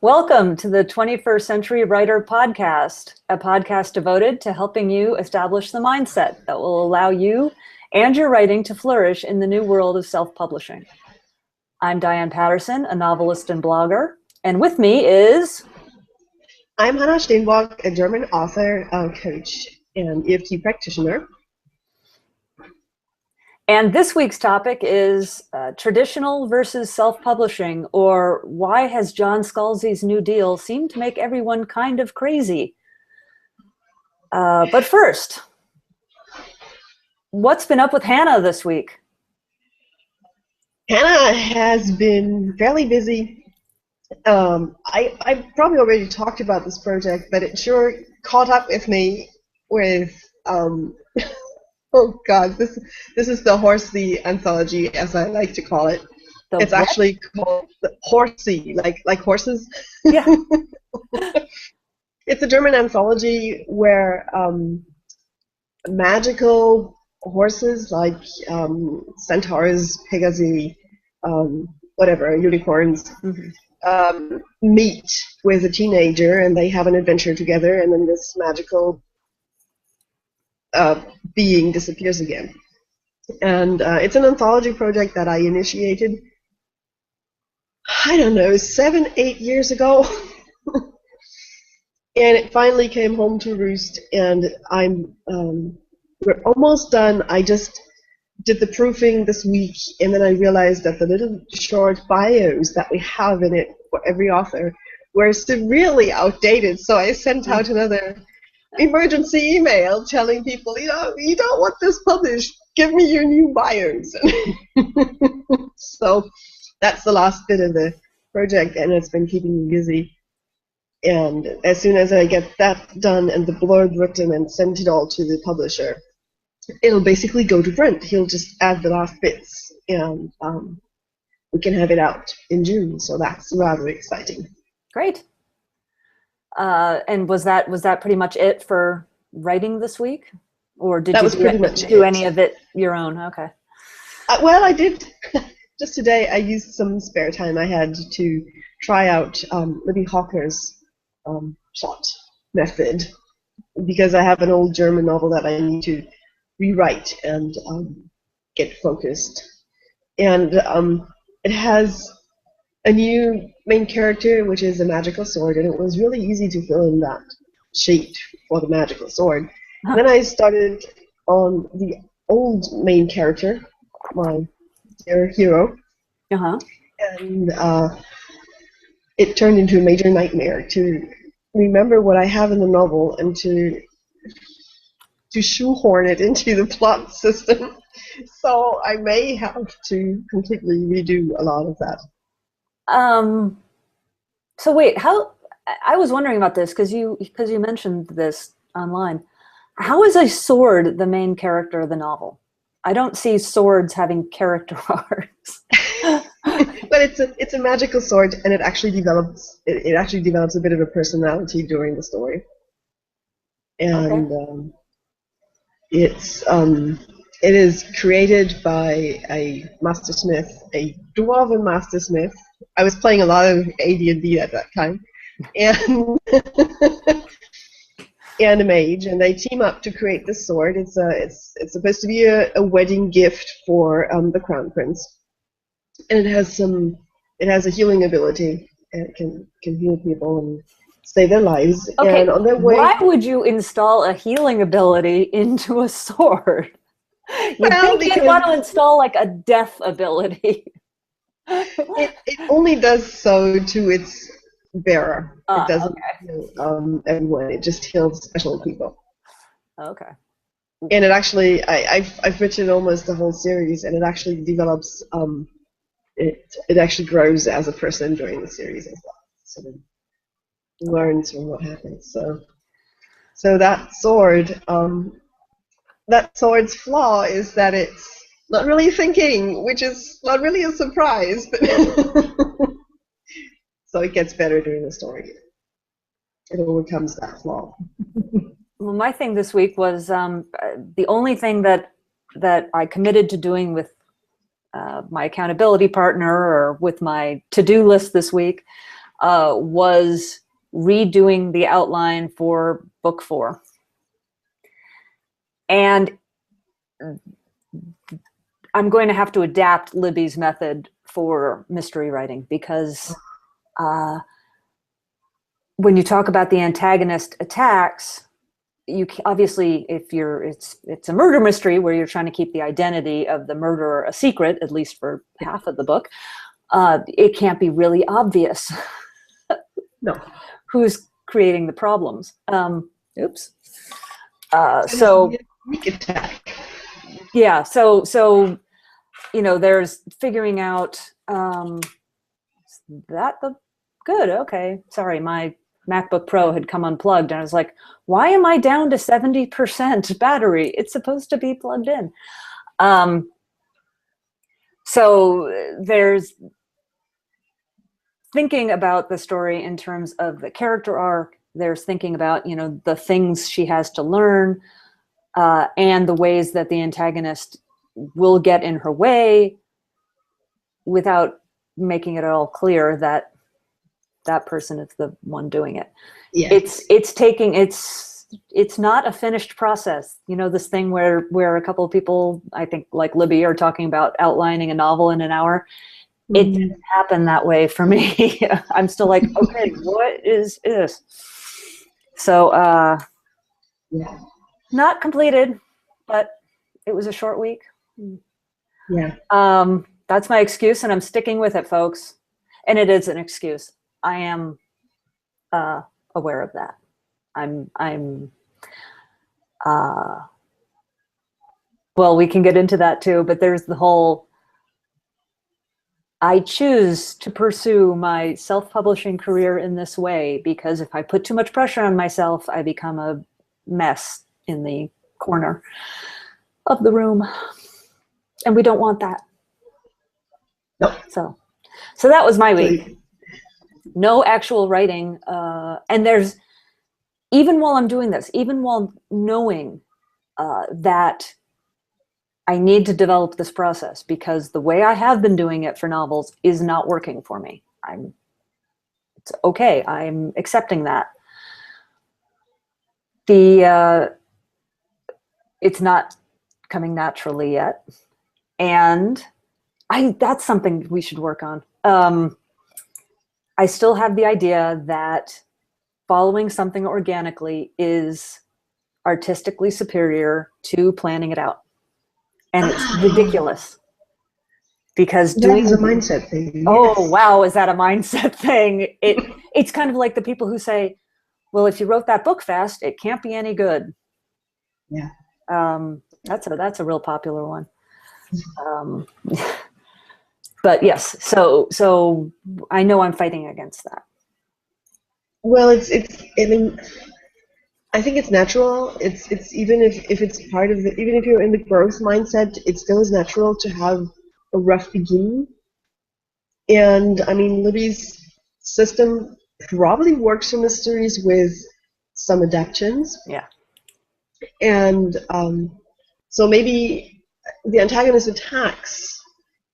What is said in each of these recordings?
Welcome to the 21st Century Writer Podcast, a podcast devoted to helping you establish the mindset that will allow you and your writing to flourish in the new world of self-publishing. I'm Diane Patterson, a novelist and blogger, and with me is... I'm Hannah Steenbock, a German author, coach, and EFT practitioner. And this week's topic is traditional versus self-publishing, or why has John Scalzi's New Deal seemed to make everyone kind of crazy? But first, what's been up with Hannah this week? Hannah has been fairly busy. I probably already talked about this project, but it sure caught up with me with... Oh God, this is the Horsey anthology, as I like to call it. It's what? Actually called Horsey, like horses. Yeah. It's a German anthology where magical horses like centaurs, pegasi, whatever, unicorns, meet with a teenager and they have an adventure together, and then this magical being disappears again. And it's an anthology project that I initiated, I don't know, 7-8 years ago. And it finally came home to roost, and we're almost done. I just did the proofing this week, and then I realized that the little short bios that we have in it for every author were severely outdated, so I sent out another emergency email telling people, you don't want this published, give me your new bios. So that's the last bit of the project, and it's been keeping me busy. And as soon as I get that done and the blurb written and sent it all to the publisher, it'll basically go to print. He'll just add the last bits, and we can have it out in June, so that's rather exciting. Great. And was that pretty much it for writing this week, or did you do any of it your own? Okay. Well, I did. Just today, I used some spare time I had to try out Libby Hawker's shot method, because I have an old German novel that I need to rewrite and get focused. And it has a new main character, which is a magical sword, and it was really easy to fill in that sheet for the magical sword. Then I started on the old main character, my dear hero, and it turned into a major nightmare to remember what I have in the novel and to shoehorn it into the plot system. So I may have to completely redo a lot of that. So wait, I was wondering about this because you mentioned this online. How is a sword the main character of the novel? I don't see swords having character arcs. But it's a magical sword, and it actually develops a bit of a personality during the story. And it is created by a mastersmith, a dwarven mastersmith. I was playing a lot of AD&D at that time, and and a mage, and they team up to create this sword. It's supposed to be a wedding gift for the crown prince, and it has a healing ability, and it can heal people and save their lives. Okay, and on their way, why would you install a healing ability into a sword? You'd think you'd want to install like a death ability. It only does so to its bearer. It doesn't heal everyone. It just heals special people. Okay. And it actually, I've written almost the whole series, and it actually develops. It actually grows as a person during the series as well. So it learns from what happens. So that sword. That sword's flaw is that it's not really thinking, which is not really a surprise. But so it gets better during the story. It overcomes that flaw. Well, my thing this week was the only thing that I committed to doing with my accountability partner or with my to-do list this week was redoing the outline for book 4. And I'm going to have to adapt Libby's method for mystery writing, because when you talk about the antagonist attacks, you obviously, if it's a murder mystery where you're trying to keep the identity of the murderer a secret, at least for half of the book, it can't be really obvious No. who's creating the problems. Oops. So sneak attack. Yeah. So there's figuring out good. Okay. Sorry, my MacBook Pro had come unplugged, and I was like, why am I down to 70% battery? It's supposed to be plugged in. So there's thinking about the story in terms of the character arc. There's thinking about, the things she has to learn, and the ways that the antagonist will get in her way without making it at all clear that that person is the one doing it. Yes. It's not a finished process. This thing where a couple of people, I think like Libby, are talking about outlining a novel in an hour. It didn't happen that way for me. I'm still like, okay, what is this? So not completed, but it was a short week. Yeah. That's my excuse, and I'm sticking with it, folks. And it is an excuse. I am aware of that. Well, we can get into that too, but there's the whole, I choose to pursue my self-publishing career in this way because if I put too much pressure on myself, I become a mess in the corner of the room. And we don't want that. No. So that was my week. No actual writing. And there's, even while I'm doing this, even while knowing that I need to develop this process because the way I have been doing it for novels is not working for me. It's okay. I'm accepting that. It's not coming naturally yet. And that's something we should work on. I still have the idea that following something organically is artistically superior to planning it out. And it's ridiculous. Because that is a mindset thing. Yes. Oh, wow, is that a mindset thing? It's kind of like the people who say, well, if you wrote that book fast, it can't be any good. Yeah. That's a real popular one. But yes, so I know I'm fighting against that. Well, I mean, I think it's natural. It's even if it's part of even if you're in the growth mindset, it still is natural to have a rough beginning. And I mean, Libby's system probably works for mysteries with some adaptations. Yeah. And so maybe the antagonist attacks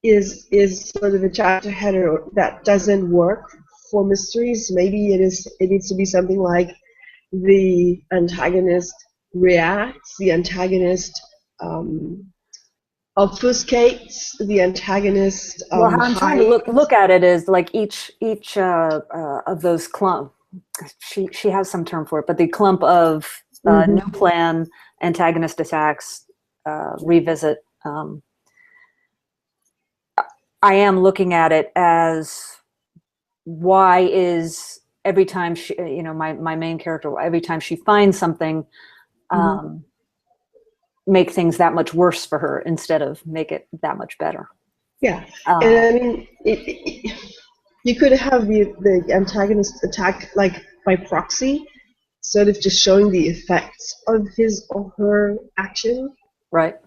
is sort of a chapter header that doesn't work for mysteries. Maybe it needs to be something like the antagonist reacts, the antagonist obfuscates, the antagonist well, how I'm trying to look at it is like each of those clump. She has some term for it, but the clump of new plan, antagonist attacks, revisit. I am looking at it as why is every time she, my main character, every time she finds something, make things that much worse for her instead of make it that much better. Yeah, and I mean, you could have the antagonist attack like by proxy, sort of just showing the effects of his or her action. Right.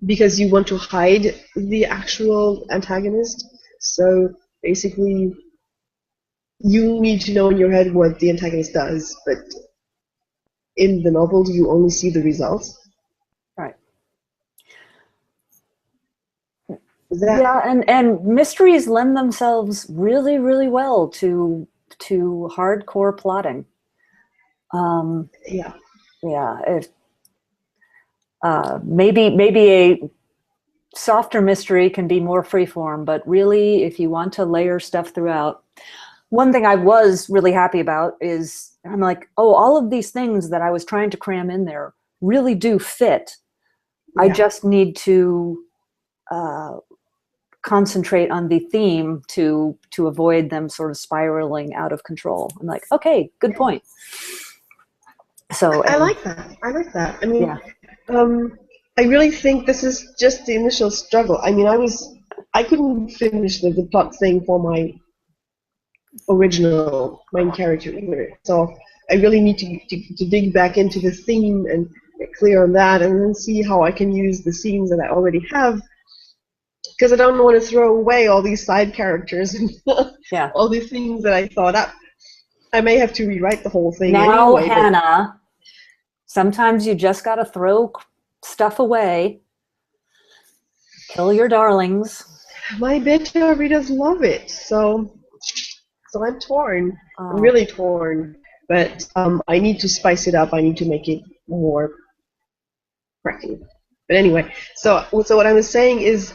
Because you want to hide the actual antagonist. So basically, you need to know in your head what the antagonist does, but in the novel, you only see the results. Right. Is that? Yeah, and mysteries lend themselves really, really well to hardcore plotting. Yeah. Yeah, if maybe a softer mystery can be more freeform, but really, if you want to layer stuff throughout, one thing I was really happy about is I'm like, oh, all of these things that I was trying to cram in there really do fit. I Yeah. just need to concentrate on the theme to avoid them sort of spiraling out of control. I'm like, okay, good point. So, I and like that. I like that. I mean, yeah, I really think this is just the initial struggle. I mean, I couldn't finish the plot thing for my original main character either. So I really need to dig back into the theme and get clear on that, and then see how I can use the scenes that I already have. Because I don't want to throw away all these side characters and yeah. all these things that I thought up. I may have to rewrite the whole thing Now, anyway. But Hannah, sometimes you just got to throw stuff away, kill your darlings. my beta readers love it, so I'm torn. I'm Oh, really torn. But I need to spice it up. I need to make it more cracking. But anyway, so what I was saying is,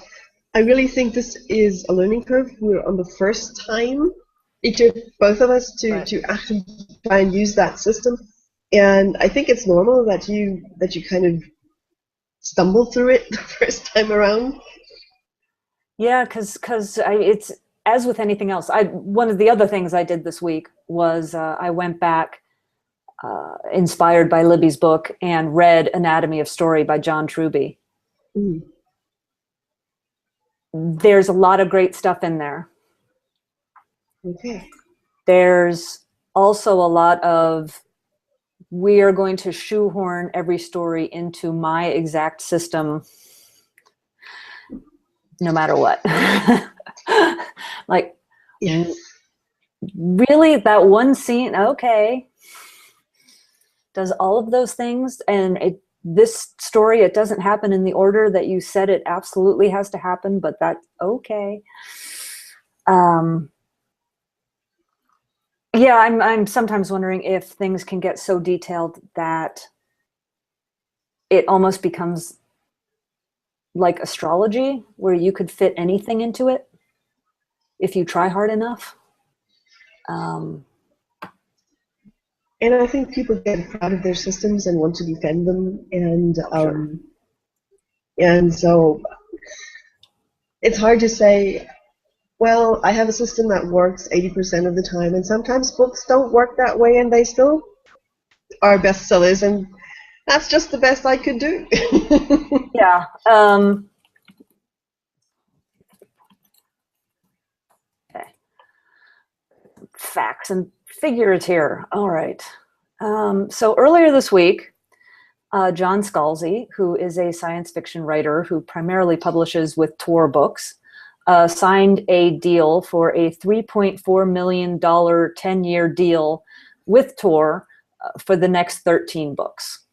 I really think this is a learning curve. We're on the first time. It took both of us right. to actually try and use that system, and I think it's normal that you kind of stumble through it the first time around. Yeah, because it's as with anything else. One of the other things I did this week was I went back, inspired by Libby's book, and read Anatomy of Story by John Truby. Mm. There's a lot of great stuff in there. Okay. There's also a lot of, we are going to shoehorn every story into my exact system no matter what. Like, Yes. really, that one scene, okay, does all of those things, and this story, it doesn't happen in the order that you said it absolutely has to happen, but that's okay. Yeah, I'm sometimes wondering if things can get so detailed that it almost becomes like astrology, where you could fit anything into it if you try hard enough. And I think people get proud of their systems and want to defend them, Sure. and so it's hard to say, well, I have a system that works 80% of the time, and sometimes books don't work that way, and they still are bestsellers, and that's just the best I could do. Yeah. Okay. Facts and figures here. All right. So earlier this week, John Scalzi, who is a science fiction writer who primarily publishes with Tor Books, signed a deal for a $3.4 million 10-year deal with Tor for the next 13 books.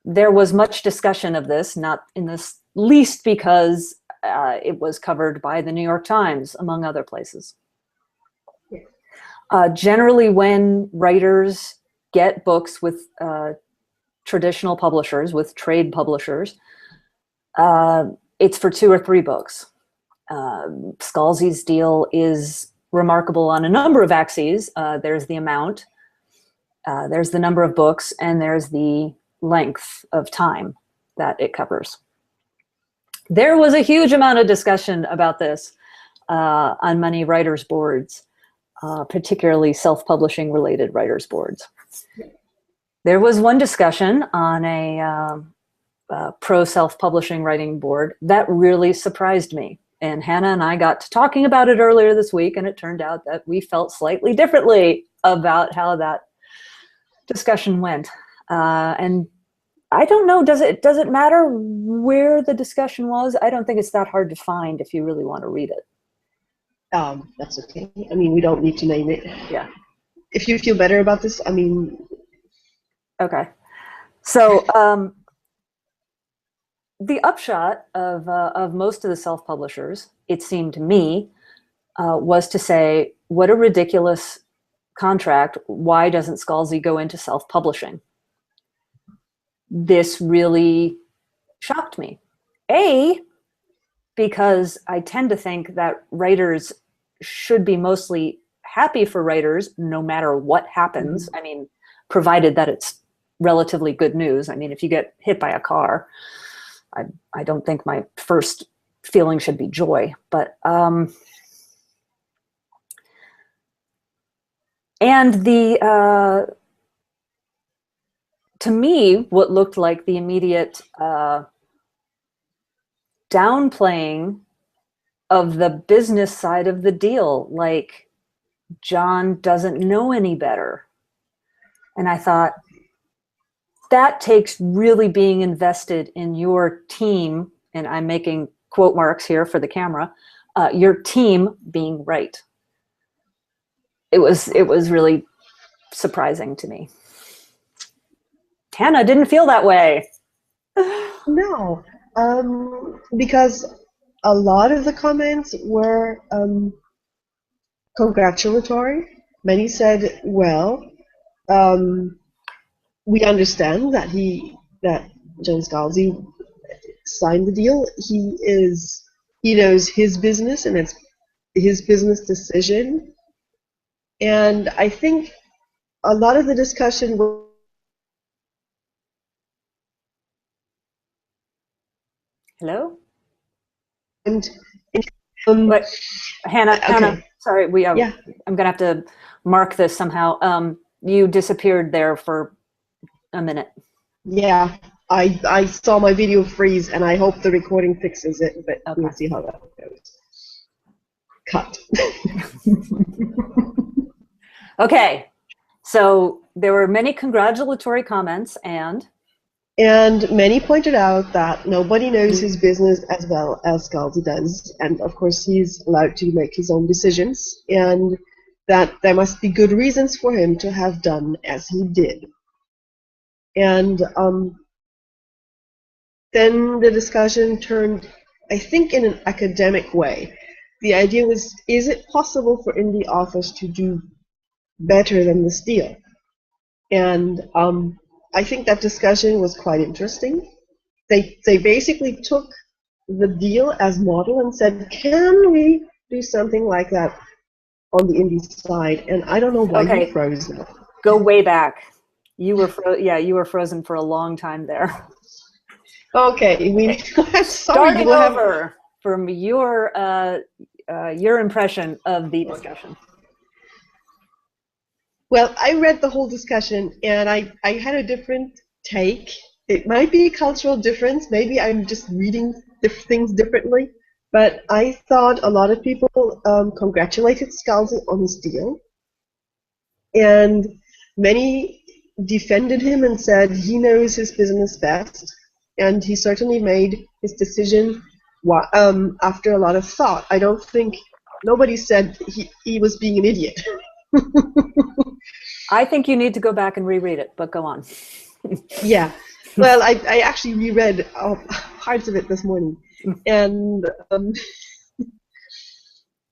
There was much discussion of this, not in the least because it was covered by the New York Times, among other places. Generally, when writers get books with traditional publishers, with trade publishers, it's for 2 or 3 books. Scalzi's deal is remarkable on a number of axes. There's the amount, there's the number of books, and there's the length of time that it covers. There was a huge amount of discussion about this on many writers' boards, particularly self-publishing related writers' boards. There was one discussion on a pro self-publishing writing board that really surprised me. And Hannah and I got to talking about it earlier this week, and it turned out that we felt slightly differently about how that discussion went. And I don't know, does it matter where the discussion was? I don't think it's that hard to find if you really want to read it. That's okay. I mean, we don't need to name it. Yeah. If you feel better about this, I mean. Okay. So the upshot of most of the self-publishers, it seemed to me, was to say, what a ridiculous contract. Why doesn't Scalzi go into self-publishing? This really shocked me. Because I tend to think that writers should be mostly happy for writers no matter what happens. I mean, provided that it's relatively good news. I mean, if you get hit by a car, I don't think my first feeling should be joy. But and to me, what looked like the immediate downplaying of the business side of the deal, like John doesn't know any better. And I thought, that takes really being invested in your team, and I'm making quote marks here for the camera, your team being right. It was really surprising to me. Hannah didn't feel that way. No, because a lot of the comments were congratulatory. Many said, well, we understand that John Scalzi signed the deal. He knows his business, and it's his business decision. And I think a lot of the discussion was. Hello? And Wait, Hannah, okay. Hannah, sorry, Yeah. I'm gonna have to mark this somehow. You disappeared there for a minute. Yeah, I saw my video freeze, and I hope the recording fixes it, but Okay. we'll see how that goes. Cut. Okay, so there were many congratulatory comments, and Many pointed out that nobody knows his business as well as Scalzi does, and of course he's allowed to make his own decisions, and that there must be good reasons for him to have done as he did. And then the discussion turned, I think, in an academic way. The idea was, is it possible for indie authors to do better than this deal? And I think that discussion was quite interesting. They basically took the deal as model and said, can we do something like that on the indie side? And I don't know why you froze now. Go way back. You were you were frozen for a long time there. Okay, I'm sorry. Starting over from your impression of the discussion. Well, I read the whole discussion, and I had a different take. It might be a cultural difference. Maybe I'm just reading things differently. But I thought a lot of people congratulated Scalzi on his deal. And many defended him and said he knows his business best. And he certainly made his decision after a lot of thought. I don't think nobody said he was being an idiot. I think you need to go back and reread it, but go on. Yeah. Well, I actually reread parts of it this morning. And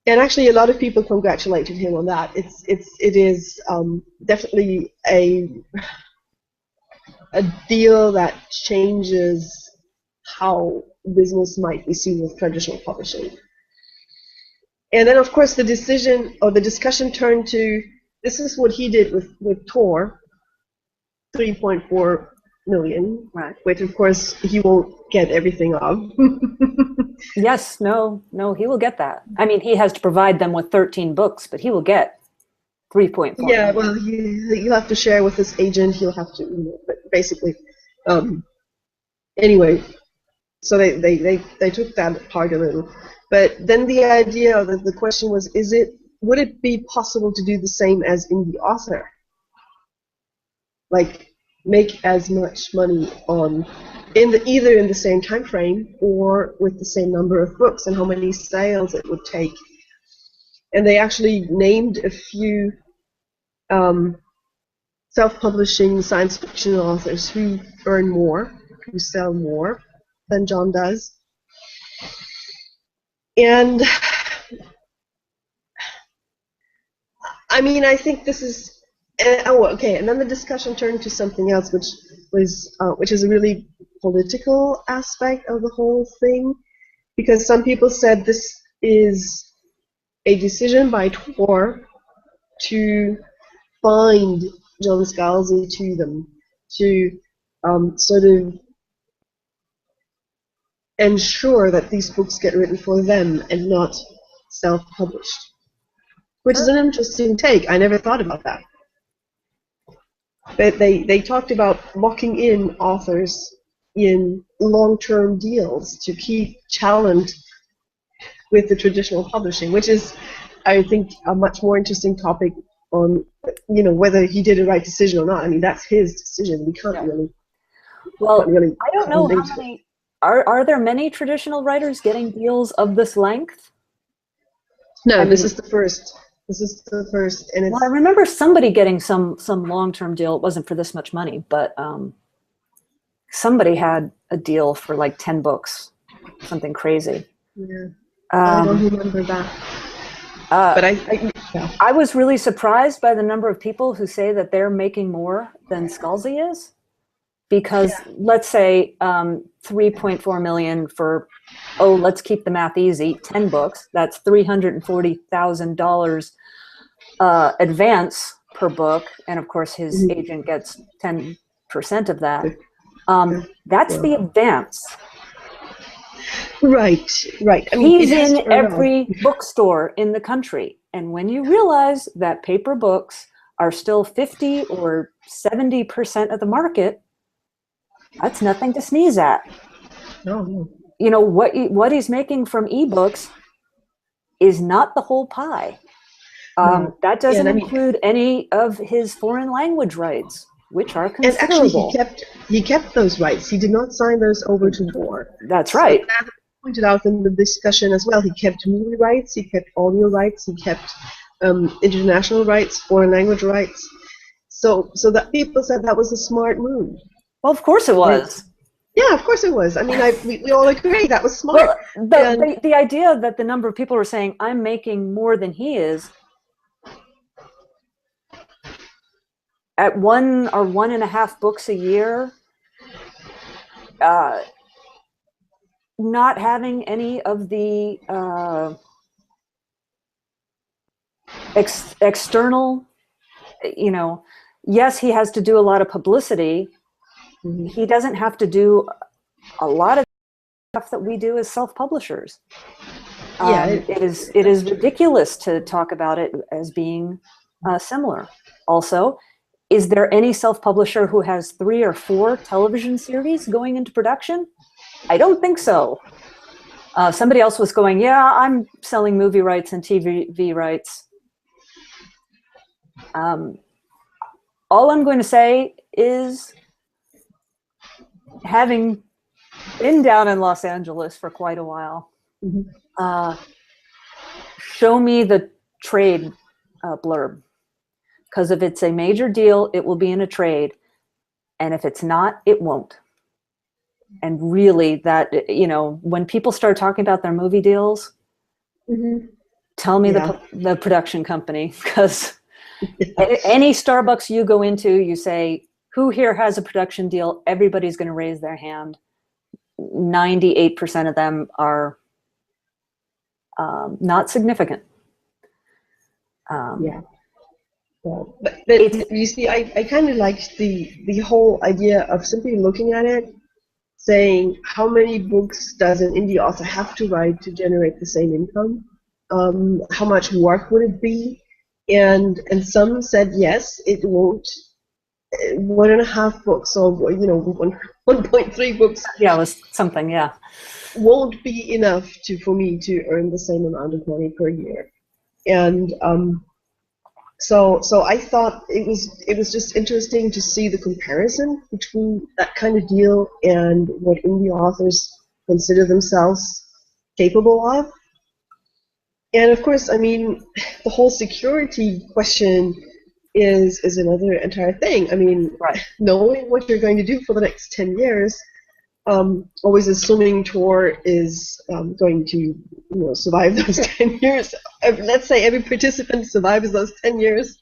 actually a lot of people congratulated him on that. It is definitely a deal that changes how business might be seen with traditional publishing. And then, of course, the discussion turned to, this is what he did with Tor, 3.4 million, right? Which, of course, he won't get everything of. Yes, no, he will get that. I mean, he has to provide them with 13 books, but he will get 3.4. Yeah, well, he'll have to share with his agent. He'll have to, but basically, anyway. So they took that apart a little, but then the idea, the question was, would it be possible to do the same as indie author? Like, make as much money either in the same time frame or with the same number of books, and how many sales it would take. And they actually named a few self-publishing science fiction authors who earn more, who sell more. than John does. And I mean, I think this is. Okay, and then the discussion turned to something else, which is a really political aspect of the whole thing, because some people said this is a decision by Tor to bind John Scalzi to them, to sort of ensure that these books get written for them and not self-published, which is an interesting take. I never thought about that. But they talked about locking in authors in long-term deals to keep challenged with the traditional publishing, which is, I think, a much more interesting topic on, whether he did a right decision or not. I mean, that's his decision. We can't really. Well, can't really I don't know how many. Are there many traditional writers getting deals of this length? No, this is the first. This is the first, and it's. Well, I remember somebody getting some long-term deal. It wasn't for this much money, but somebody had a deal for like 10 books, something crazy. Yeah, I don't remember that. But I was really surprised by the number of people who say that they're making more than Scalzi is, because let's say 3.4 million for, let's keep the math easy, 10 books. That's $340,000 advance per book, and of course his agent gets 10% of that. That's the advance. Right. I mean, he's in every bookstore in the country, and when you realize that paper books are still 50 or 70% of the market, that's nothing to sneeze at. No. What he's making from ebooks is not the whole pie. That doesn't include any of his foreign language rights, which are considerable. And actually, he kept those rights. He did not sign those over to Tor. That's right. So that pointed out in the discussion as well. He kept movie rights. He kept audio rights. He kept international rights, foreign language rights. So that people said that was a smart move. Well, of course it was. Yeah, of course it was. I mean, we all agree that was smart. Well, the idea that the number of people were saying, I'm making more than he is, at 1 or 1.5 books a year, not having any of the external, yes, he has to do a lot of publicity. He doesn't have to do a lot of stuff that we do as self-publishers. It is ridiculous to talk about it as being similar. Also, is there any self-publisher who has 3 or 4 television series going into production? I don't think so. Somebody else was going, yeah, I'm selling movie rights and TV rights. All I'm going to say is, having been down in Los Angeles for quite a while, show me the trade blurb. Because if it's a major deal, it will be in a trade. And if it's not, it won't. And really, that, when people start talking about their movie deals, tell me the production company. Because any Starbucks you go into, you say, who here has a production deal? Everybody's going to raise their hand. 98% of them are not significant. But you see, I kind of liked the whole idea of simply looking at it, saying how many books does an indie author have to write to generate the same income? How much work would it be? And some said yes, it won't. 1.5 books or 1.3 books. Yeah, it was something. Yeah, won't be enough for me to earn the same amount of money per year, and so I thought it was just interesting to see the comparison between that kind of deal and what indie authors consider themselves capable of. And of course, I mean, the whole security question is another entire thing. I mean, knowing what you're going to do for the next 10 years, always assuming Tor is going to survive those 10 years. Let's say every participant survives those 10 years.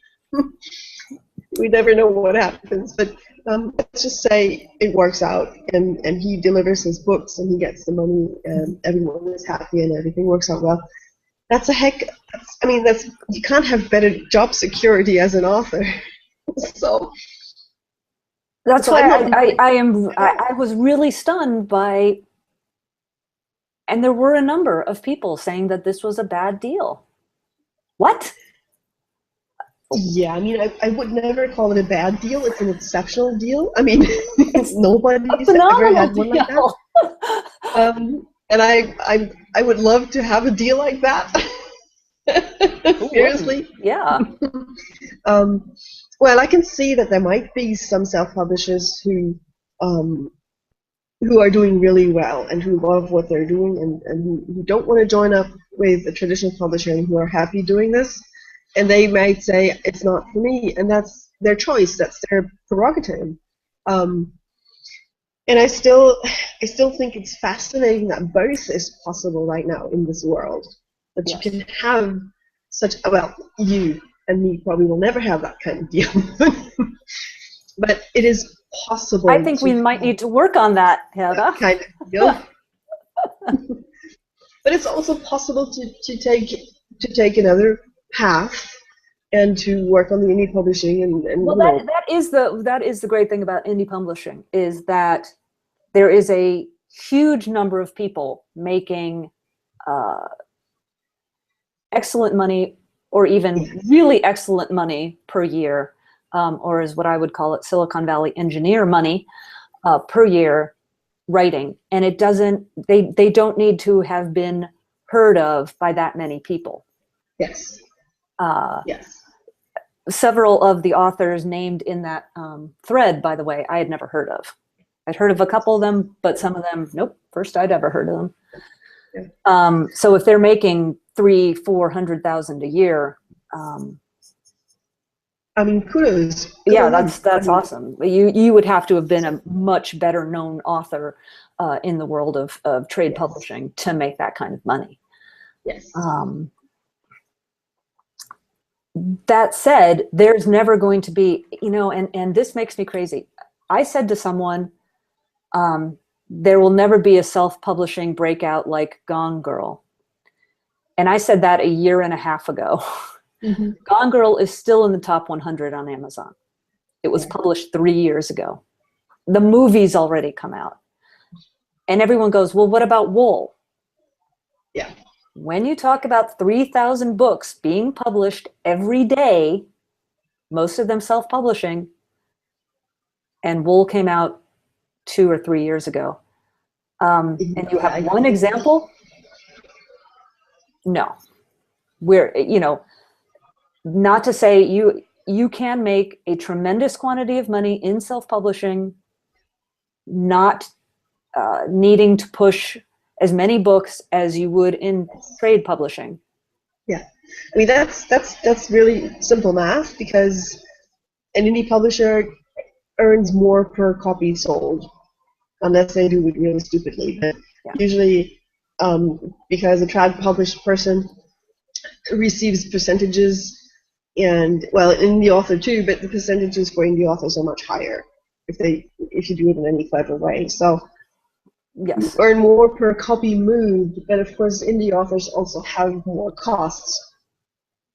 We never know what happens, but let's just say it works out, and he delivers his books, and he gets the money, and everyone is happy, and everything works out well. That's a heck. That's you can't have better job security as an author. So that's why I was really stunned by, and there were a number of people saying that this was a bad deal. What? Yeah, I would never call it a bad deal. It's an exceptional deal. Nobody's ever had one like that. And I would love to have a deal like that. Seriously. Yeah. Well, I can see that there might be some self-publishers who are doing really well and who love what they're doing and who don't want to join up with a traditional publisher and who are happy doing this. And they might say, it's not for me, and that's their choice, that's their prerogative. And I still think it's fascinating that both is possible right now in this world. That you can have such, you and me probably will never have that kind of deal. But it is possible. I think we might need to work on that, Helga. That kind of deal. But it's also possible to take another path and to work on the indie publishing and well, that is the great thing about indie publishing, is that there is a huge number of people making excellent money, or even really excellent money per year, or as what I would call it, Silicon Valley engineer money per year writing, and they don't need to have been heard of by that many people. Yes. Yes. Several of the authors named in that thread, by the way, I had never heard of. I'd heard of a couple of them, but some of them, nope, first I'd ever heard of them. Yeah. So if they're making $300,000-400,000 a year, kudos. Yeah, that's awesome. You would have to have been a much better known author in the world of trade publishing to make that kind of money. Yes. That said, there's never going to be, and this makes me crazy. I said to someone, there will never be a self-publishing breakout like Gone Girl. And I said that a year and a half ago. Mm-hmm. Gone Girl is still in the top 100 on Amazon. It was published 3 years ago. The movie's already come out. And everyone goes, well, what about Wool? Yeah. When you talk about 3,000 books being published every day, most of them self-publishing, and Wool came out 2 or 3 years ago, and you have one example? No. Not to say you can make a tremendous quantity of money in self-publishing, not needing to push as many books as you would in trade publishing. Yeah, that's really simple math, because an indie publisher earns more per copy sold, unless they do it really stupidly. But usually, because a trad published person receives percentages, and in the author too, but the percentages for indie authors are much higher if you do it in any clever way. So. Yes. You earn more per copy moved, but of course indie authors also have more costs.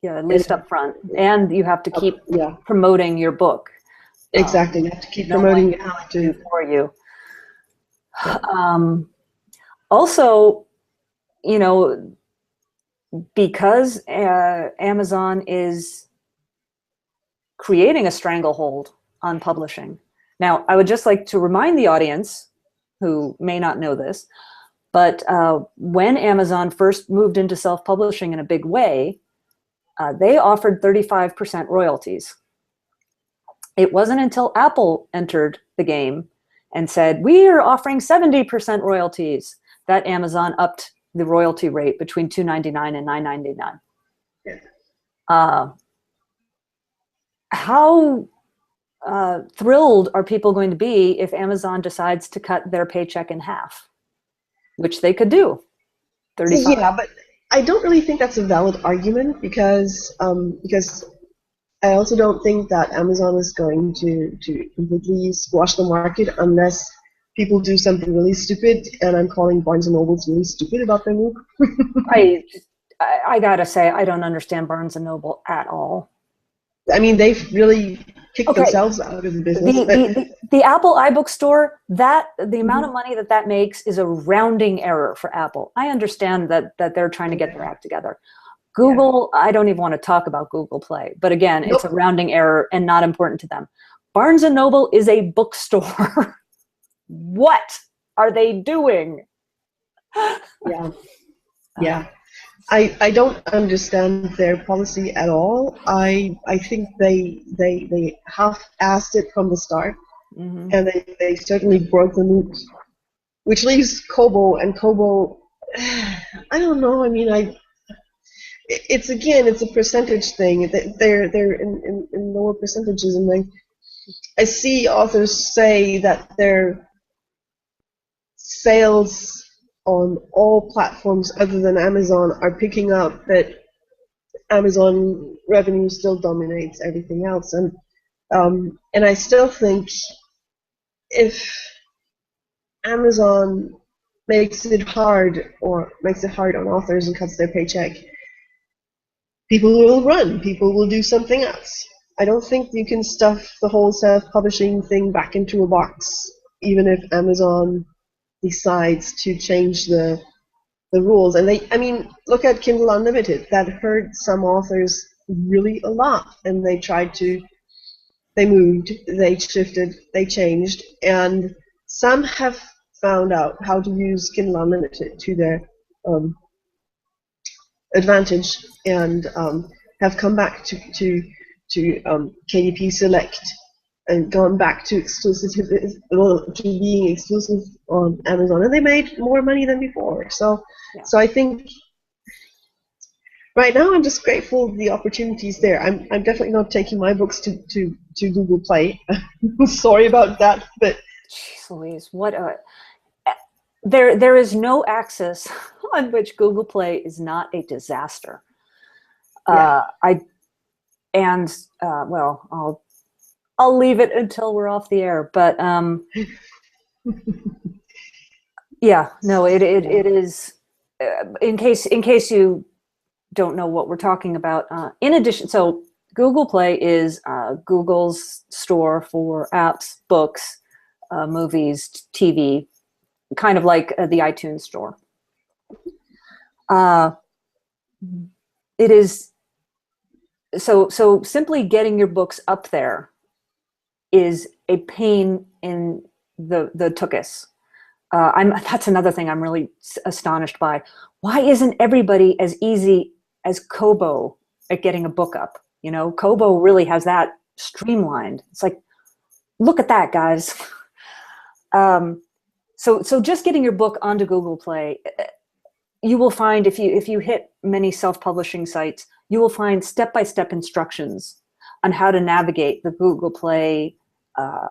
Yeah, at least up front. And you have to keep promoting your book. Exactly, you have to keep promoting it for you. Also, because Amazon is creating a stranglehold on publishing. Now, I would just like to remind the audience who may not know this, but when Amazon first moved into self-publishing in a big way, they offered 35% royalties. It wasn't until Apple entered the game and said, we are offering 70% royalties, that Amazon upped the royalty rate between $2.99 and $9.99. thrilled are people going to be if Amazon decides to cut their paycheck in half, which they could do. 35. Yeah, but I don't really think that's a valid argument because I also don't think that Amazon is going to completely squash the market unless people do something really stupid, and I'm calling Barnes and Nobles really stupid about their move. I gotta say, I don't understand Barnes and Noble at all. I mean, they've really kicked Okay. themselves out of the business. The Apple iBook store, the amount of money that makes is a rounding error for Apple. I understand that they're trying to get their act together. Google, I don't even want to talk about Google Play, but again, it's a rounding error and not important to them. Barnes and Noble is a bookstore. What are they doing? Yeah. I don't understand their policy at all. I think they half-assed it from the start, and they certainly broke the mood, which leaves Kobo, and Kobo, I don't know. I mean, it's a percentage thing. They're in lower percentages, and I see authors say that their sales on all platforms other than Amazon are picking up, but Amazon revenue still dominates everything else, and I still think if Amazon makes it hard on authors and cuts their paycheck, people will run. People will do something else. I don't think you can stuff the whole self-publishing thing back into a box, even if Amazon decides to change the rules. And look at Kindle Unlimited. That hurt some authors really a lot, and they moved, they shifted, they changed, and some have found out how to use Kindle Unlimited to their advantage, and have come back to KDP Select and gone back to being exclusive on Amazon, and they made more money than before. So I think right now I'm just grateful the opportunity's there. I'm definitely not taking my books to Google Play. Sorry about that, but jeez Louise, there is no axis on which Google Play is not a disaster. I'll leave it until we're off the air, but yeah, no, it is. In case you don't know what we're talking about, in addition, so Google Play is Google's store for apps, books, movies, TV, kind of like the iTunes store. It is so simply getting your books up there is a pain in the tuchus. That's another thing I'm really astonished by. Why isn't everybody as easy as Kobo at getting a book up? You know, Kobo really has that streamlined. It's like, look at that, guys. So just getting your book onto Google Play, you will find if you hit many self-publishing sites, you will find step-by-step instructions on how to navigate the Google Play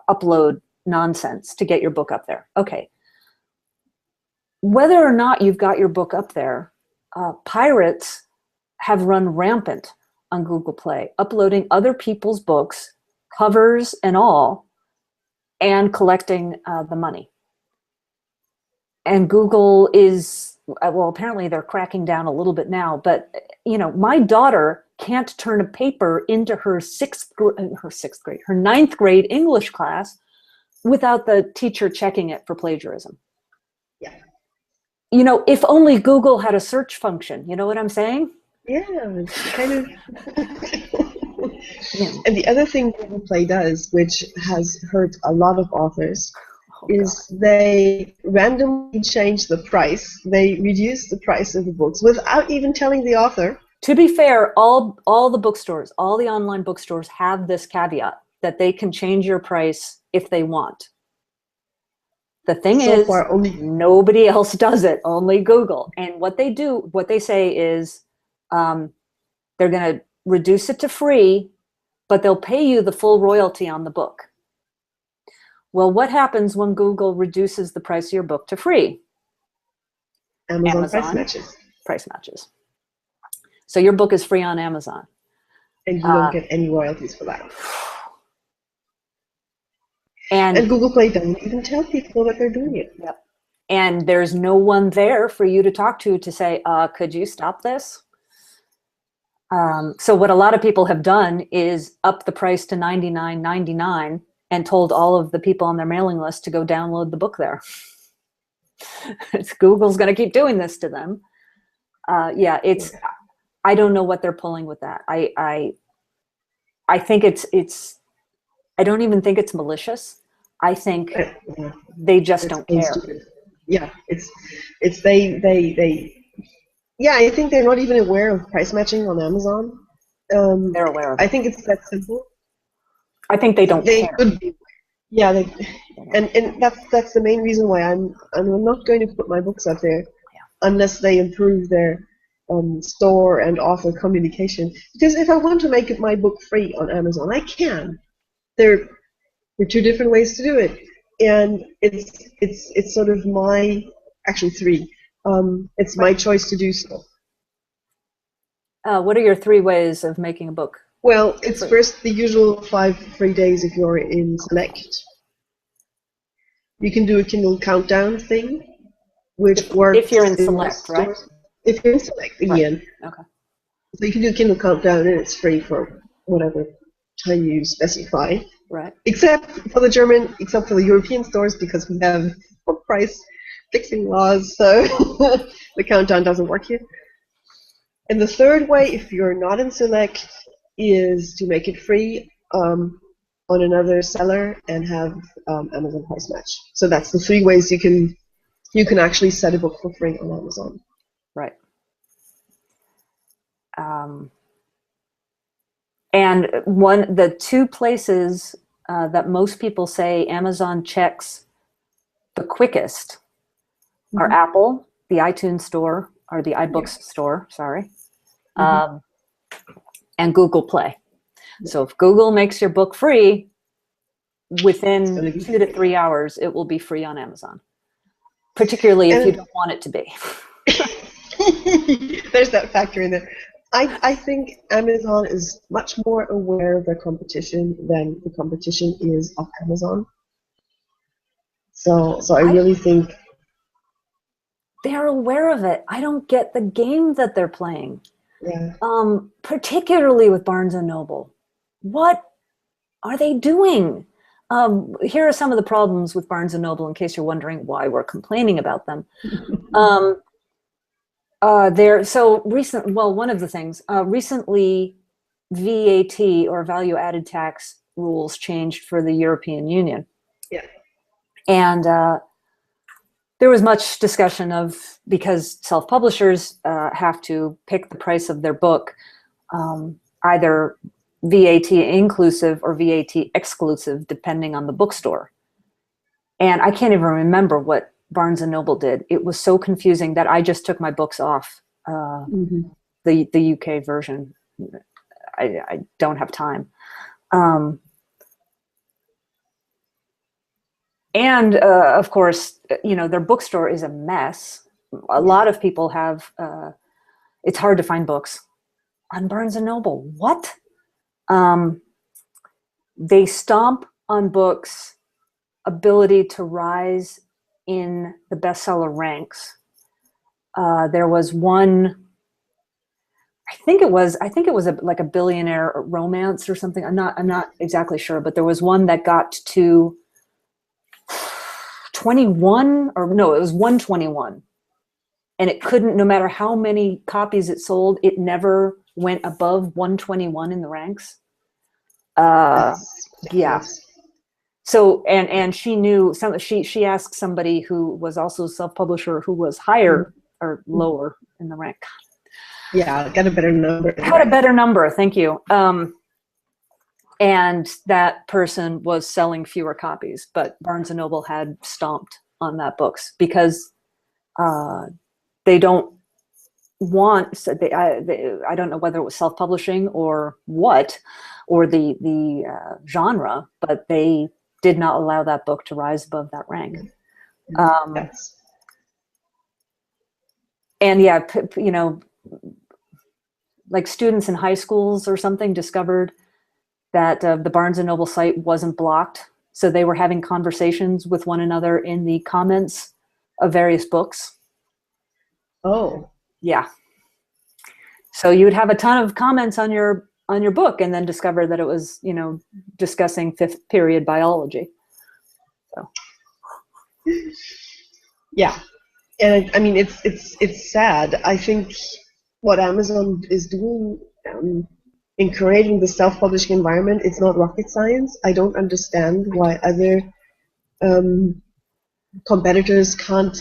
upload nonsense to get your book up there. Okay. Whether or not you've got your book up there, pirates have run rampant on Google Play, uploading other people's books, covers and all, and collecting the money. And Google is, well, apparently they're cracking down a little bit now, but you know, my daughter can't turn a paper into her ninth grade English class without the teacher checking it for plagiarism. Yeah. You know, if only Google had a search function, you know what I'm saying? Yeah, kind of. Yeah. And the other thing Google Play does, which has hurt a lot of authors, is they randomly change the price. They reduce the price of the books without even telling the author. To be fair, all the bookstores, all the online bookstores have this caveat that they can change your price if they want. The thing is, nobody else does it, only Google. And what they say is they're going to reduce it to free but they'll pay you the full royalty on the book. Well, what happens when Google reduces the price of your book to free? Amazon price matches. Price matches. So your book is free on Amazon. And you don't get any royalties for that. And Google Play doesn't even tell people that they're doing it. Yep. And there's no one there for you to talk to say, could you stop this? So what a lot of people have done is up the price to $99.99 and told all of the people on their mailing list to go download the book there. Google's going to keep doing this to them. Yeah, I don't know what they're pulling with that. I think I don't even think it's malicious. I think they just don't care. Yeah, it's they. Yeah, I think they're not even aware of price matching on Amazon. They're aware of it. I think it's that simple. I think they don't care. Could be. Yeah, and that's the main reason why I'm not going to put my books up there unless they improve their store and author communication. Because if I want to make my book free on Amazon, I can. There are two different ways to do it, and it's sort of actually three. It's my choice to do so. What are your 3 ways of making a book? Well, it's first the usual 5 free days if you're in Select. You can do a Kindle countdown thing, which works if you're in Select, right? If you're in Select, again. Right. Okay. So you can do a Kindle countdown, and it's free for whatever time you specify. Right. Except for the European stores, because we have price fixing laws, so the countdown doesn't work here. And the third way, if you're not in Select, is to make it free on another seller and have Amazon price match. So that's the 3 ways you can actually set a book for free on Amazon. Right. And the 2 places that most people say Amazon checks the quickest are Apple, the iTunes store, or the iBooks store, sorry, and Google Play. So if Google makes your book free, within 2 to 3 hours, it will be free on Amazon, particularly if you don't want it to be. There's that factor in there. I think Amazon is much more aware of their competition than the competition is of Amazon. So I really think they're aware of it. I don't get the game that they're playing. Yeah. Particularly with Barnes and Noble. What are they doing? Here are some of the problems with Barnes and Noble, in case you're wondering why we're complaining about them. One of the things, recently VAT, or value added tax, rules changed for the European Union. Yeah. And there was much discussion of, because self-publishers have to pick the price of their book, either VAT inclusive or VAT exclusive, depending on the bookstore. And I can't even remember what Barnes and Noble did. It was so confusing that I just took my books off the UK version. I don't have time. And of course, their bookstore is a mess. A lot of people have, it's hard to find books on Barnes and Noble. What? They stomp on books' ability to rise in the bestseller ranks. There was one, I think it was like a billionaire romance or something. I'm not exactly sure, but there was one that got to 21, or no, it was 121. And it couldn't, no matter how many copies it sold, it never went above 121 in the ranks. Yeah. So, and she knew she asked somebody who was also a self-publisher who was higher or lower in the rank. Yeah, got a better number. Had a better number, thank you. And that person was selling fewer copies, but Barnes & Noble had stomped on that books because they don't so I don't know whether it was self-publishing or what, or the genre, but they did not allow that book to rise above that rank. Yes. And yeah, you know, like students in high schools or something discovered that the Barnes & Noble site wasn't blocked. So they were having conversations with one another in the comments of various books. Oh. Yeah. So you would have a ton of comments on your book and then discover that it was, you know, discussing fifth period biology. So. Yeah. And I mean, it's sad. I think what Amazon is doing in creating the self-publishing environment, it's not rocket science. I don't understand why other competitors can't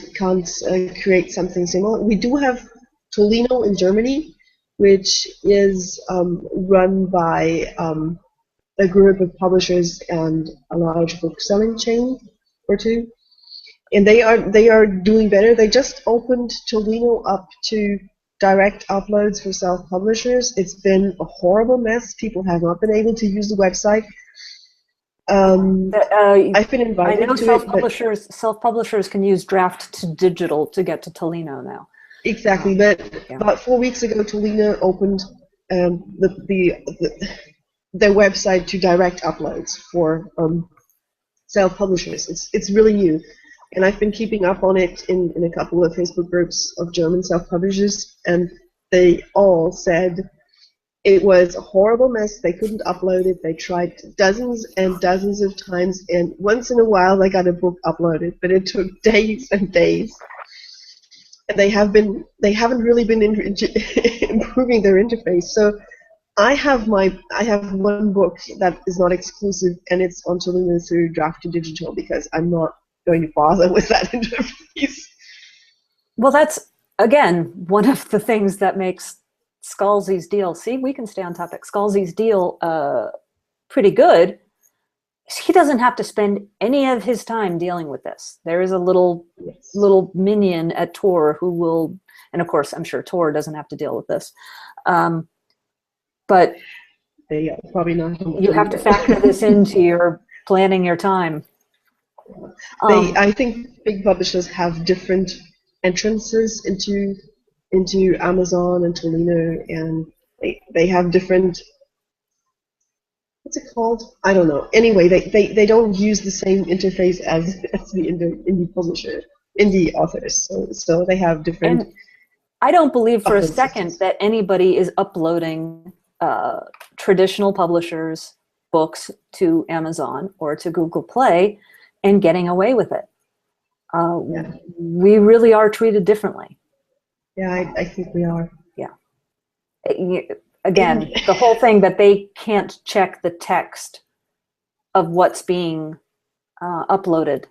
create something similar. We do have Tolino in Germany, which is run by a group of publishers and a large book-selling chain or two. And they are doing better. They just opened Tolino up to direct uploads for self-publishers. It's been a horrible mess. People have not been able to use the website. I've been invited I know to self-publishers can use draft to digital to get to Tolino now. Exactly, but about 4 weeks ago, Tolino opened their website to direct uploads for self-publishers. It's really new. And I've been keeping up on it in a couple of Facebook groups of German self-publishers, and they all said it was a horrible mess. They couldn't upload it. They tried dozens and dozens of times, and once in a while they got a book uploaded, but it took days and days. And they haven't really been improving their interface. So I have one book that is not exclusive, and it's on Tolino through Draft to Digital because I'm not going to bother with that interface. Well, that's, again, one of the things that makes Scalzi's deal, see, we can stay on topic, Scalzi's deal pretty good. He doesn't have to spend any of his time dealing with this. There is a little minion at Tor who will, and of course, I'm sure Tor doesn't have to deal with this. But probably not. You have to factor this into your planning your time. I think big publishers have different entrances into Amazon and Tolino, and they have different. What's it called? I don't know. Anyway, they don't use the same interface as the indie authors. So they have different. And I don't believe for a second that anybody is uploading traditional publishers' books to Amazon or to Google Play and getting away with it. We really are treated differently. Yeah, I think we are. Yeah. Again, the whole thing that they can't check the text of what's being uploaded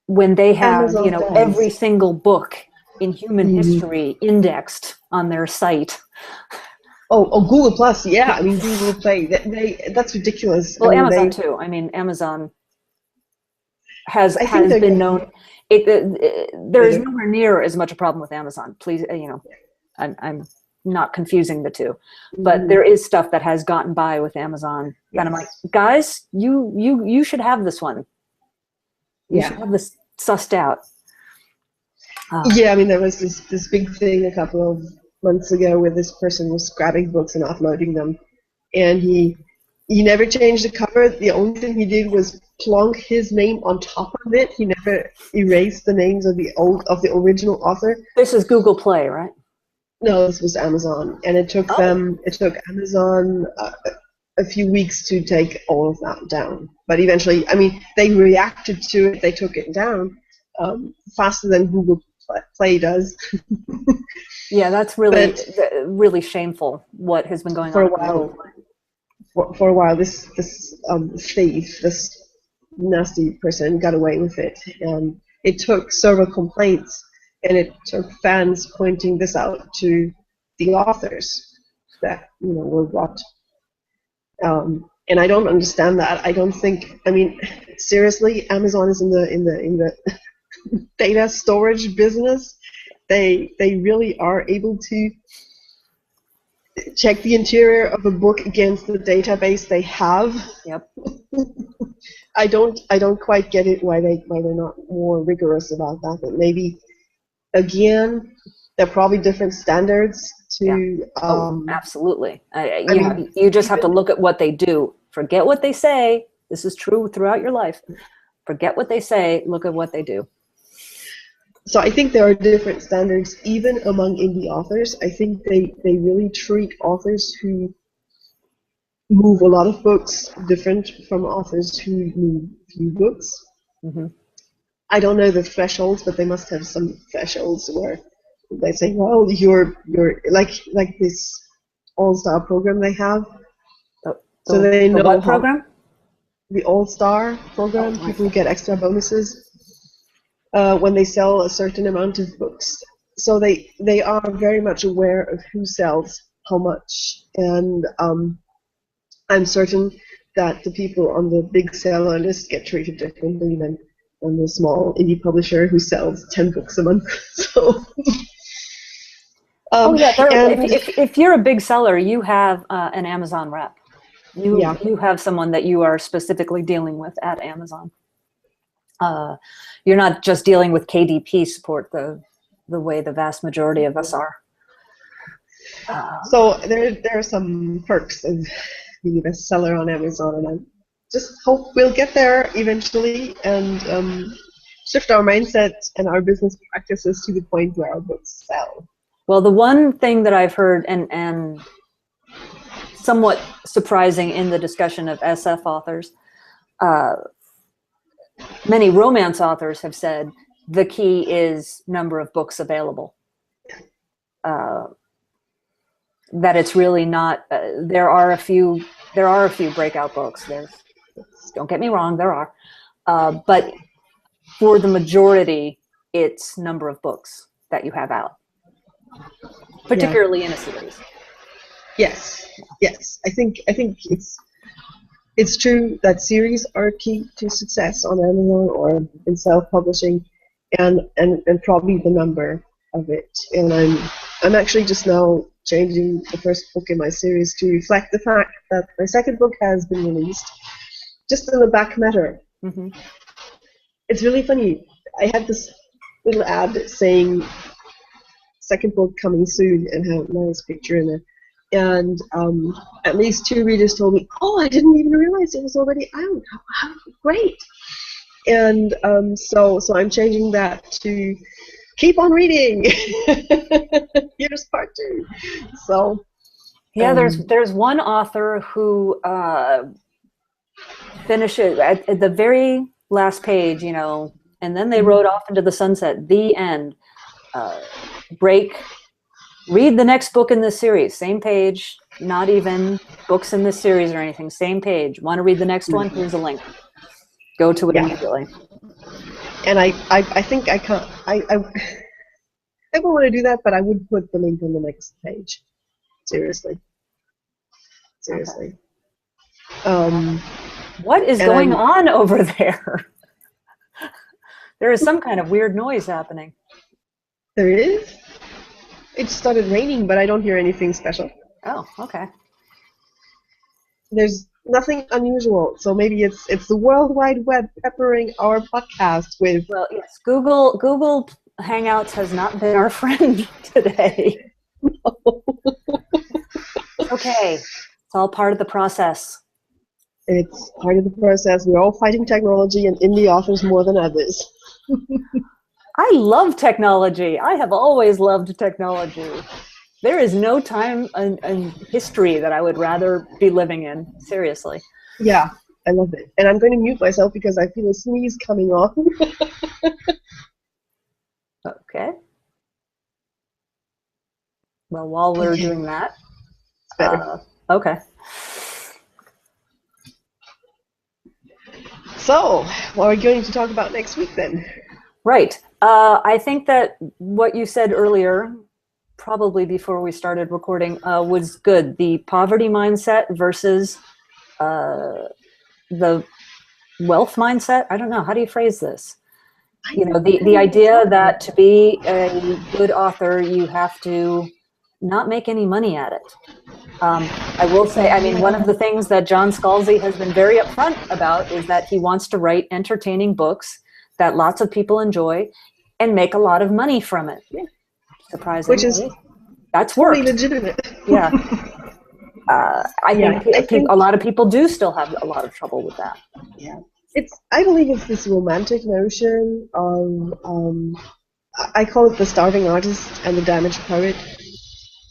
when they have, every single book in human history indexed on their site. Oh, Google Plus, yeah. I mean, Google Play. That's ridiculous. Well, Amazon too. I mean, Amazon has been known. There is nowhere near as much a problem with Amazon. Please, I'm not confusing the two, but there is stuff that has gotten by with Amazon. And I'm like, guys, you should have this one. You should have this sussed out. Yeah, I mean, there was this big thing a couple of months ago where this person was grabbing books and uploading them, and he never changed the cover. The only thing he did was plonk his name on top of it. He never erased the names of the original author. This is Google Play, right? No, this was Amazon, and it took Amazon a few weeks to take all of that down. But eventually, I mean, they reacted to it. They took it down faster than Google Play does. Yeah, that's really shameful. What has been going on for a while? For a while, this thief, this nasty person, got away with it, and it took several complaints, and it took fans pointing this out to the authors that were blocked. And I don't understand that. I don't think. I mean, seriously, Amazon is in the data storage business. they really are able to check the interior of a book against the database they have. Yep. I don't quite get it why they're not more rigorous about that. But maybe again, there are probably different standards to. Absolutely. I mean, you just have to look at what they do. Forget what they say. This is true throughout your life. Forget what they say. Look at what they do. So I think there are different standards even among indie authors. I think they really treat authors who move a lot of books different from authors who move few books. Mm-hmm. I don't know the thresholds, but they must have some thresholds where they say, well, you're like this all-star program they have. So they know what program? The all-star program. People get extra bonuses when they sell a certain amount of books. So they are very much aware of who sells how much, and I'm certain that the people on the big seller list get treated differently than the small indie publisher who sells 10 books a month. So, if you're a big seller, you have an Amazon rep. You have someone that you are specifically dealing with at Amazon. You're not just dealing with KDP support the way the vast majority of us are. So there are some perks of being a bestseller on Amazon, and I just hope we'll get there eventually and shift our mindset and our business practices to the point where our books sell. Well, the one thing that I've heard and somewhat surprising in the discussion of SF authors, many romance authors have said the key is number of books available. That it's really not. There are a few breakout books. Don't get me wrong, there are, but for the majority, it's number of books that you have out, particularly in a series. Yes. I think it's true that series are key to success on Amazon or in self-publishing, and probably the number of it. And I'm actually just now changing the first book in my series to reflect the fact that my second book has been released, just in the back matter. Mm-hmm. It's really funny. I had this little ad saying second book coming soon and had a nice picture in it. And at least 2 readers told me, "Oh, I didn't even realize it was already out. How great!" And so I'm changing that to keep on reading. Here's part 2. So yeah, there's one author who finishes at the very last page, and then they wrote off into the sunset. The end. Break. Read the next book in this series. Same page. Not even books in this series or anything. Same page. Want to read the next one? Here's a link. Go to it immediately. And I think I can't. I don't want to do that, but I would put the link on the next page. Seriously. Okay. What is going on over there? There is some kind of weird noise happening. There is? It started raining, but I don't hear anything special. Oh, okay. There's nothing unusual, so maybe it's the World Wide Web peppering our podcast with... Well, yes, Google Hangouts has not been our friend today. No. Okay. It's all part of the process. It's part of the process. We're all fighting technology, and indie authors more than others. I love technology. I have always loved technology. There is no time in history that I would rather be living in. Seriously. Yeah, I love it. And I'm going to mute myself because I feel a sneeze coming on. Okay. Well, while we're doing that. It's better. Okay. So, what are we going to talk about next week then? Right. I think that what you said earlier, probably before we started recording, was good. The poverty mindset versus the wealth mindset. I don't know. How do you phrase this? You know, the idea that to be a good author, you have to not make any money at it. I will say, I mean, one of the things that John Scalzi has been very upfront about is that he wants to write entertaining books that lots of people enjoy and make a lot of money from it. Surprisingly, which is that's totally worked. legitimate. Yeah. I think a lot of people do still have a lot of trouble with that. Yeah, I believe it's this romantic notion of I call it the starving artist and the damaged poet,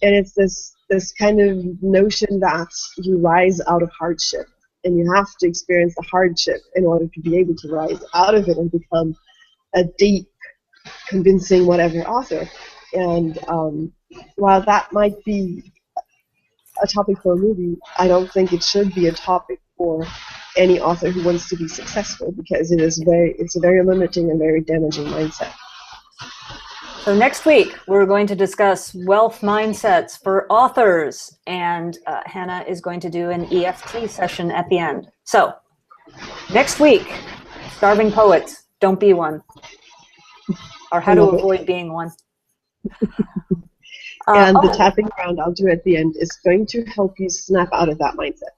and it's this kind of notion that you rise out of hardship, and you have to experience the hardship in order to be able to rise out of it and become a deep, convincing whatever author. And while that might be a topic for a movie, I don't think it should be a topic for any author who wants to be successful, because it's a very limiting and very damaging mindset. So next week, we're going to discuss wealth mindsets for authors, and Hannah is going to do an EFT session at the end. So next week, starving poets, don't be one, or how to avoid being one. And the tapping around I'll do at the end is going to help you snap out of that mindset.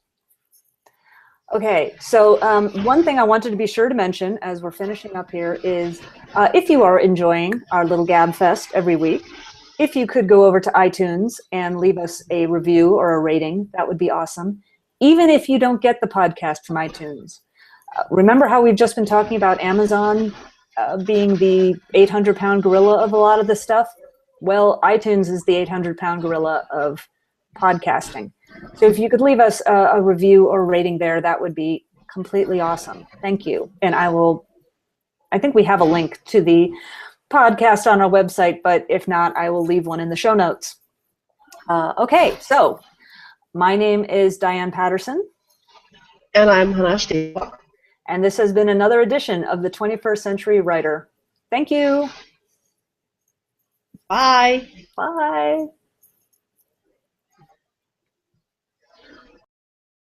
Okay, so one thing I wanted to be sure to mention as we're finishing up here is if you are enjoying our little Gab Fest every week, if you could go over to iTunes and leave us a review or a rating, that would be awesome. Even if you don't get the podcast from iTunes. Remember how we've just been talking about Amazon being the 800-pound gorilla of a lot of this stuff? Well, iTunes is the 800-pound gorilla of podcasting. So if you could leave us a review or rating there, that would be completely awesome. Thank you. And I think we have a link to the podcast on our website, but if not, I will leave one in the show notes. Okay, so my name is Diane Patterson. And I'm Hannah Steenbach. And this has been another edition of the 21st Century Writer. Thank you. Bye. Bye.